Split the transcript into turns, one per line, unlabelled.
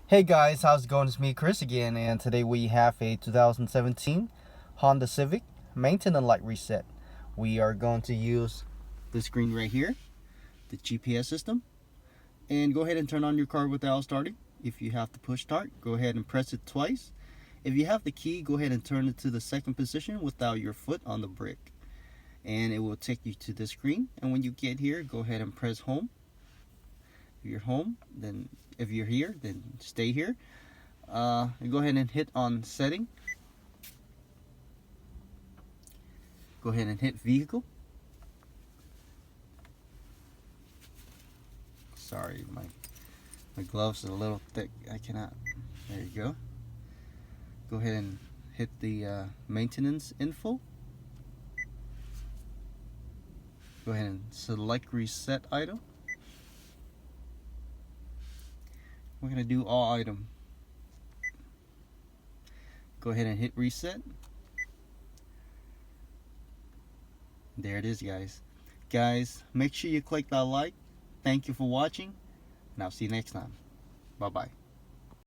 Hey guys, how's it going? It's me, Chris, again, and today we have a 2017 Honda Civic maintenance light reset. We are going to use the screen right here, the GPS system, and go ahead and turn on your car without starting. If you have to push start, go ahead and press it twice. If you have the key, go ahead and turn it to the second position without your foot on the brake, and it will take you to the screen. And when you get here, go ahead and press home. If you're home, then if you're here, then stay here. Go ahead and hit on setting. Go ahead and hit vehicle. Sorry, my gloves are a little thick. I cannot. There you go. Go ahead and hit the maintenance info. Go ahead and select reset item. We're gonna do all item. Go ahead and hit reset. There it is, guys. Guys, make sure you click that like. Thank you for watching, and I'll see you next time. Bye bye.